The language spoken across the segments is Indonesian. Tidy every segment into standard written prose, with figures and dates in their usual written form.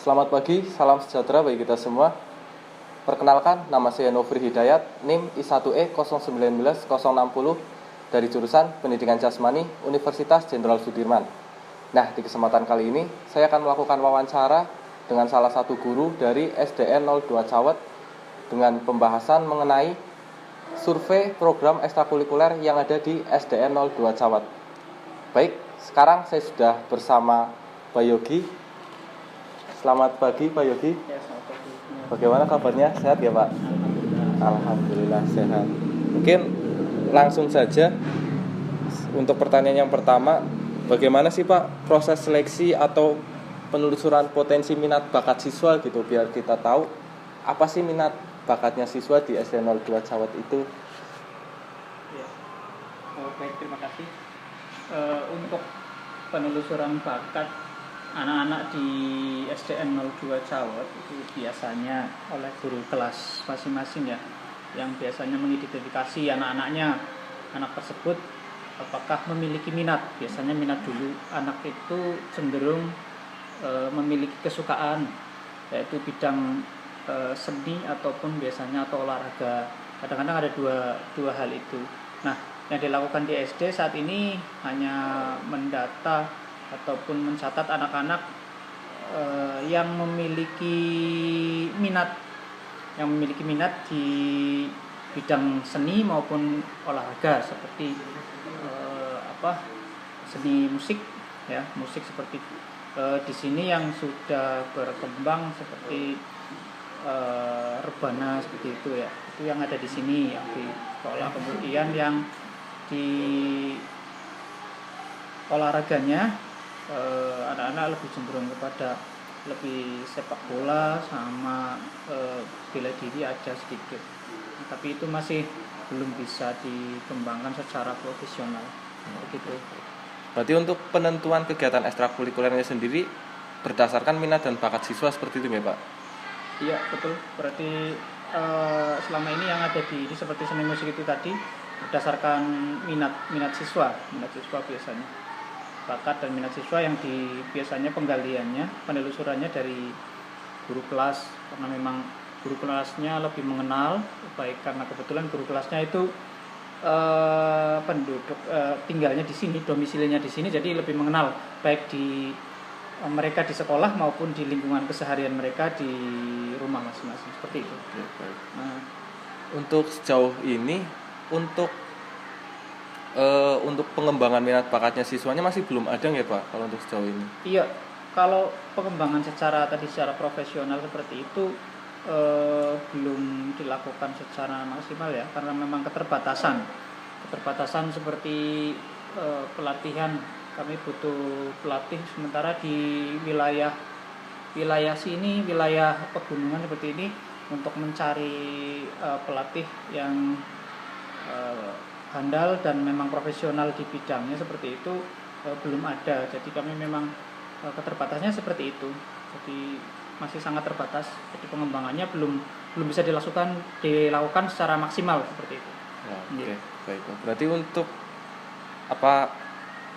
Selamat pagi, salam sejahtera bagi kita semua. Perkenalkan, nama saya Nofri Hidayat, NIM I1E 019060 dari jurusan Pendidikan Jasmani Universitas Jenderal Sudirman. Nah, di kesempatan kali ini saya akan melakukan wawancara dengan salah satu guru dari SDN 02 Cawet dengan pembahasan mengenai survei program ekstrakurikuler yang ada di SDN 02 Cawet. Baik, sekarang saya sudah bersama Pak Yogi. Selamat pagi Pak Yogi. Ya, selamat pagi. Bagaimana kabarnya? Sehat ya Pak? Alhamdulillah sehat. Mungkin langsung saja untuk pertanyaan yang pertama, bagaimana sih Pak proses seleksi atau penelusuran potensi minat bakat siswa gitu, biar kita tahu apa sih minat bakatnya siswa di SD 02 Cawet itu? Ya. Baik, terima kasih. Untuk penelusuran bakat anak-anak di SDN 02 Cawet itu biasanya oleh guru kelas masing-masing ya, yang biasanya mengidentifikasi anak-anaknya, anak tersebut apakah memiliki minat. Biasanya minat dulu, anak itu cenderung memiliki kesukaan, yaitu bidang seni ataupun biasanya atau olahraga. Kadang-kadang ada dua hal itu. Nah, yang dilakukan di SD saat ini hanya mendata ataupun mencatat anak-anak yang memiliki minat di bidang seni maupun olahraga, seperti seni musik ya, musik seperti di sini yang sudah berkembang seperti rebana seperti itu ya, itu yang ada di sini yang di sekolah. Kemudian yang di olahraganya anak-anak lebih cenderung kepada lebih sepak bola sama bela diri ada sedikit, tapi itu masih belum bisa dikembangkan secara profesional begitu. Berarti untuk penentuan kegiatan ekstrakurikulernya sendiri berdasarkan minat dan bakat siswa seperti itu ya Pak? Iya betul, berarti selama ini yang ada di seperti seni musik itu tadi berdasarkan minat siswa biasanya, bakat dan minat siswa yang biasanya penggaliannya, penelusurannya dari guru kelas, karena memang guru kelasnya lebih mengenal, baik karena kebetulan guru kelasnya itu penduduk tinggalnya di sini, domisilinya di sini, jadi lebih mengenal baik di mereka di sekolah maupun di lingkungan keseharian mereka di rumah masing-masing, seperti itu. Ya, baik. Untuk sejauh ini untuk pengembangan minat bakatnya siswanya masih belum ada ya Pak kalau untuk sejauh ini? Iya, kalau pengembangan secara profesional seperti itu belum dilakukan secara maksimal ya, karena memang keterbatasan seperti pelatihan. Kami butuh pelatih, sementara di wilayah sini, wilayah pegunungan seperti ini, untuk mencari pelatih yang handal dan memang profesional di bidangnya seperti itu belum ada. Jadi kami memang keterbatasannya seperti itu. Jadi masih sangat terbatas. Jadi pengembangannya belum bisa dilakukan secara maksimal seperti itu. Ya, oke. Baik. Berarti untuk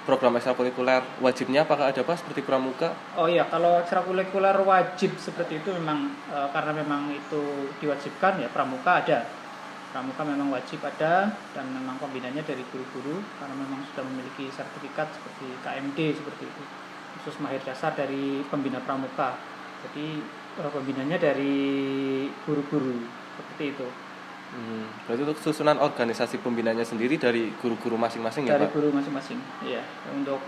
program ekstrakurikuler wajibnya apakah ada Pak seperti pramuka? Oh iya, kalau ekstrakurikuler wajib seperti itu memang karena memang itu diwajibkan ya, pramuka ada. Pramuka memang wajib ada, dan memang pembinanya dari guru-guru karena memang sudah memiliki sertifikat seperti KMD seperti itu, khusus mahir dasar dari pembina pramuka. Jadi pembinanya dari guru-guru seperti itu. Berarti untuk susunan organisasi pembinanya sendiri dari guru-guru masing-masing ya Pak? Dari guru masing-masing, iya. Untuk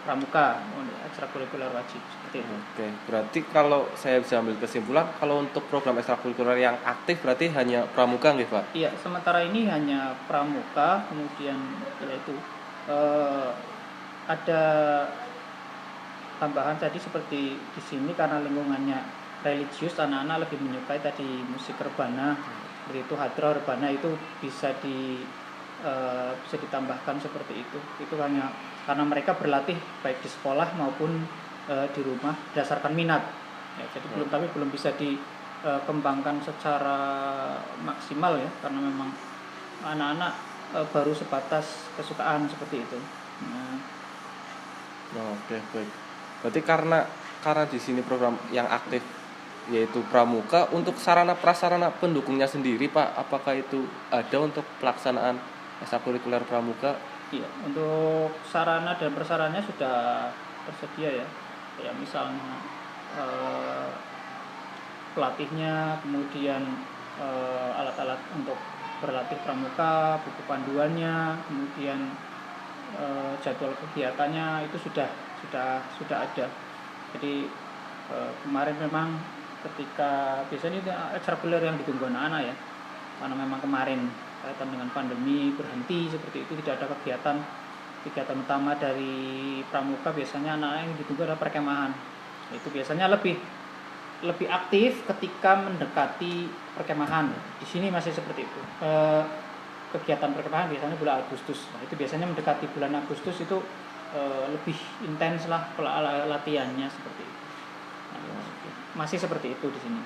pramuka, untuk ekstrakurikuler wajib seperti itu. Oke, berarti kalau saya bisa ambil kesimpulan, kalau untuk program ekstrakurikuler yang aktif berarti hanya pramuka nggih Pak? Iya, sementara ini hanya pramuka, kemudian yaitu ada tambahan tadi seperti di sini karena lingkungannya religius, anak-anak lebih menyukai tadi musik rebana, seperti itu hadroh rebana, itu bisa ditambahkan seperti itu. Itu hanya karena mereka berlatih baik di sekolah maupun di rumah berdasarkan minat. Ya, jadi belum bisa dikembangkan secara maksimal ya, karena memang anak-anak baru sebatas kesukaan seperti itu. Oke, baik. Berarti karena karena di sini program yang aktif yaitu pramuka, untuk sarana prasarana pendukungnya sendiri Pak, apakah itu ada untuk pelaksanaan ekstrakurikuler pramuka? Iya, untuk sarana dan prasarannya sudah tersedia ya. Ya misalnya pelatihnya, kemudian alat-alat untuk berlatih pramuka, buku panduannya, kemudian jadwal kegiatannya itu sudah ada. Jadi kemarin memang ketika biasanya itu ekstrakurikuler yang ditunggu anak-anak ya, karena memang kemarin kaitan dengan pandemi berhenti seperti itu, tidak ada kegiatan utama dari pramuka. Biasanya anak-anak yang ditunggu adalah perkemahan. Itu biasanya lebih aktif ketika mendekati perkemahan. Di sini masih seperti itu. Kegiatan perkemahan biasanya bulan Agustus. Nah, itu biasanya mendekati bulan Agustus itu lebih intens lah latihannya seperti itu. Nah, masih seperti itu di sini.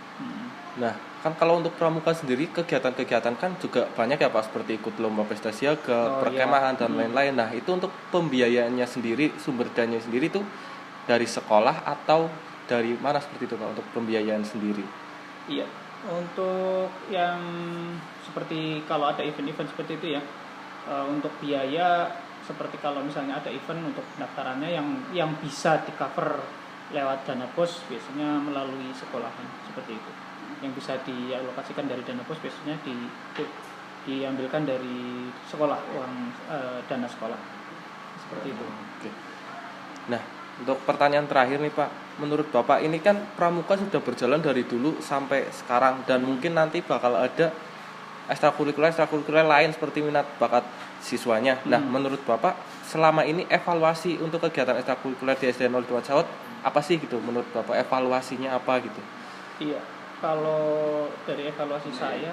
Nah, kan kalau untuk pramuka sendiri kegiatan-kegiatan kan juga banyak ya Pak, seperti ikut lomba pesta siaga, perkemahan dan lain-lain. Nah, itu untuk pembiayaannya sendiri, sumber dananya sendiri itu dari sekolah atau dari mana seperti itu Pak untuk pembiayaan sendiri? Iya, untuk yang seperti kalau ada event-event seperti itu ya, untuk biaya seperti kalau misalnya ada event untuk pendaftarannya yang bisa di cover lewat dana pos, biasanya melalui sekolahan seperti itu. Yang bisa dialokasikan dari dana pos biasanya diambilkan dari sekolah, uang dana sekolah seperti itu. Oke. Nah, untuk pertanyaan terakhir nih Pak, menurut Bapak ini kan pramuka sudah berjalan dari dulu sampai sekarang, dan mungkin nanti bakal ada ekstrakurikuler lain seperti minat bakat siswanya. Nah, menurut Bapak selama ini evaluasi untuk kegiatan ekstrakurikuler di SD 02 Cawet apa sih gitu? Menurut Bapak evaluasinya apa gitu? Iya, kalau dari evaluasi saya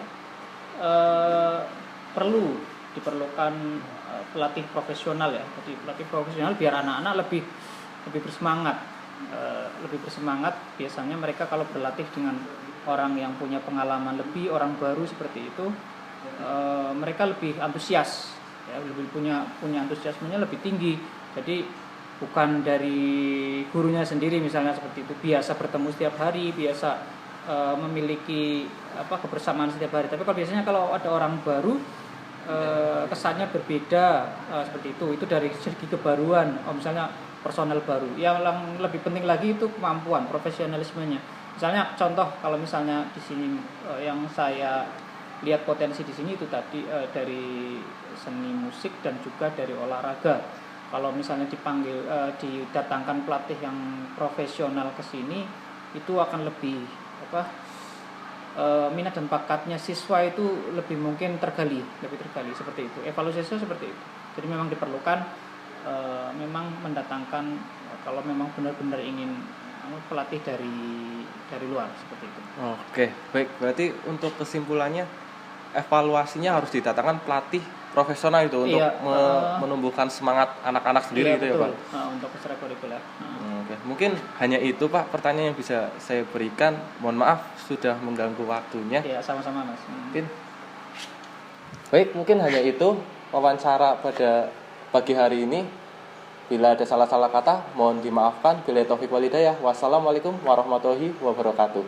diperlukan pelatih profesional ya. Jadi pelatih profesional biar anak-anak lebih bersemangat. Lebih bersemangat. Biasanya mereka kalau berlatih dengan orang yang punya pengalaman lebih, orang baru seperti itu, mereka lebih antusias ya, lebih punya antusiasmenya lebih tinggi. Jadi bukan dari gurunya sendiri misalnya seperti itu, biasa bertemu setiap hari, biasa memiliki kebersamaan setiap hari. Tapi biasanya kalau ada orang baru, kesannya berbeda seperti itu dari segi kebaruan. Misalnya personel baru, yang lebih penting lagi itu kemampuan profesionalismenya. Misalnya contoh, kalau misalnya di sini yang saya lihat potensi di sini itu tadi dari seni musik dan juga dari olahraga. Kalau misalnya didatangkan pelatih yang profesional ke sini, itu akan lebih minat dan bakatnya siswa itu lebih mungkin tergali seperti itu. Evaluasi seperti itu. Jadi memang diperlukan memang mendatangkan kalau memang benar-benar ingin pelatih dari luar seperti itu. Oke, baik. Berarti untuk kesimpulannya evaluasinya harus didatangkan pelatih profesional itu untuk menumbuhkan semangat anak-anak sendiri itu betul. Ya Pak. Untuk ekstrakurikuler. Oke, mungkin hanya itu Pak pertanyaan yang bisa saya berikan. Mohon maaf sudah mengganggu waktunya. Iya, sama-sama Mas. Baik, mungkin hanya itu wawancara pada pagi hari ini. Bila ada salah-salah kata, mohon dimaafkan. Billahi taufiq wal hidayah. Wassalamualaikum warahmatullahi wabarakatuh.